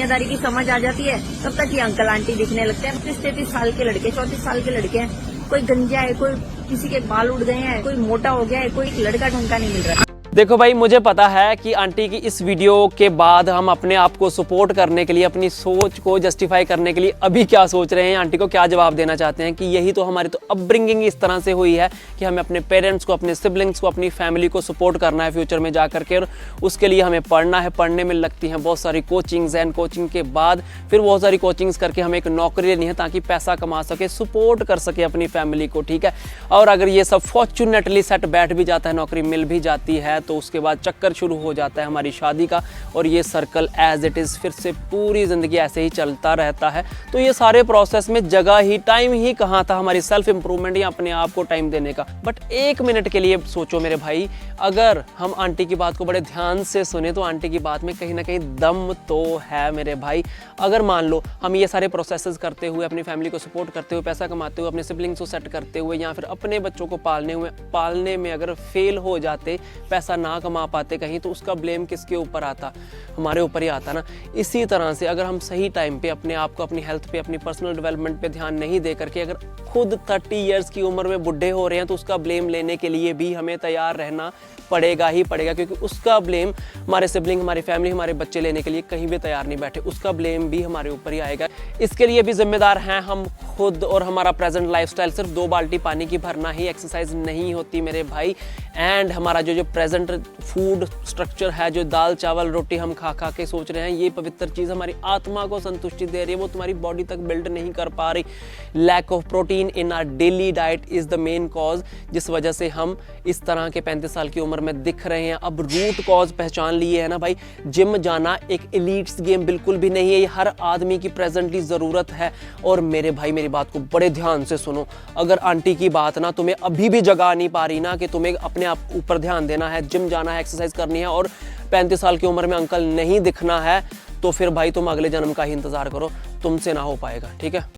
दुनियादारी की समझ आ जाती है तब तक ये अंकल आंटी दिखने लगते हैं। 35-33 साल के लड़के, 34 साल के लड़के हैं, कोई गंजा है, कोई किसी के बाल उड़ गए हैं, कोई मोटा हो गया है, कोई लड़का ढंग का नहीं मिल रहा। देखो भाई, मुझे पता है कि आंटी की इस वीडियो के बाद हम अपने आप को सपोर्ट करने के लिए, अपनी सोच को जस्टिफाई करने के लिए अभी क्या सोच रहे हैं, आंटी को क्या जवाब देना चाहते हैं कि यही तो हमारी तो अपब्रिंगिंग इस तरह से हुई है कि हमें अपने पेरेंट्स को, अपने सिबलिंग्स को, अपनी फैमिली को सपोर्ट करना है फ्यूचर में जा करके, और उसके लिए हमें पढ़ना है। पढ़ने में लगती हैं बहुत सारी कोचिंग्स एंड कोचिंग के बाद फिर बहुत सारी कोचिंग्स करके हमें एक नौकरी लेनी है ताकि पैसा कमा सके, सपोर्ट कर सके अपनी फैमिली को, ठीक है। और अगर ये सब फॉर्चुनेटली सेट बैठ भी जाता है, नौकरी मिल भी जाती है, तो उसके बाद चक्कर शुरू हो जाता है हमारी शादी का, और ये सर्कल एज इट इज़ फिर से पूरी ज़िंदगी ऐसे ही चलता रहता है। तो ये सारे प्रोसेस में जगह ही, टाइम ही कहाँ था हमारी सेल्फ इंप्रूवमेंट या अपने आप को टाइम देने का। बट एक मिनट के लिए सोचो मेरे भाई, अगर हम आंटी की बात को बड़े ध्यान से सुने तो आंटी की बात में कहीं ना कहीं दम तो है मेरे भाई। अगर मान लो हम ये सारे प्रोसेसेस करते हुए, अपनी फैमिली को सपोर्ट करते हुए, पैसा कमाते हुए, अपने सिबलिंग्स को सेट करते हुए, या फिर अपने बच्चों को पालने में अगर फेल हो जाते, पैसा ना कमा पाते कहीं, तो उसका ब्लेम किसके ऊपर आता? हमारे ऊपर ही आता ना। इसी तरह से अगर हम सही टाइम पे अपने आप को, अपनी हेल्थ पे, अपनी पर्सनल डेवलपमेंट पे ध्यान नहीं दे करके अगर खुद 30 इयर्स की उम्र में बुढ़े हो रहे हैं, तो उसका ब्लेम लेने के लिए भी हमें तैयार रहना पड़ेगा ही पड़ेगा, क्योंकि उसका ब्लेम हमारे सिबलिंग, हमारी फैमिली, हमारे बच्चे लेने के लिए कहीं भी तैयार नहीं बैठे, उसका ब्लेम भी हमारे ऊपर ही आएगा। इसके लिए भी जिम्मेदार हैं हम खुद और हमारा प्रेजेंट लाइफस्टाइल। सिर्फ 2 बाल्टी पानी की भरना ही एक्सरसाइज नहीं होती मेरे भाई। एंड हमारा जो प्रेजेंट फूड स्ट्रक्चर है, जो दाल चावल रोटी हम खा खा के सोच रहे हैं ये पवित्र चीज़ हमारी आत्मा को संतुष्टि दे रही है, वो तुम्हारी बॉडी तक बिल्ड नहीं कर पा रही। Lack of protein in our daily diet is the main cause, जिस वजह से हम इस तरह के 35 साल की उम्र में दिख रहे हैं। अब रूट कॉज पहचान लिए है ना भाई। जिम जाना एक एलीट्स गेम बिल्कुल भी नहीं है, ये हर आदमी की प्रेजेंटली ज़रूरत है। और मेरे भाई, मेरी बात को बड़े ध्यान से सुनो। अगर आंटी की बात ना तुम्हें अभी भी जगा नहीं पा रही ना कि तुम्हें अपने आप ऊपर ध्यान देना है, जिम जाना है, एक्सरसाइज करनी है और 35 साल की उम्र में अंकल नहीं दिखना है, तो फिर भाई तुम अगले जन्म का ही इंतजार करो, तुमसे ना हो पाएगा, ठीक है।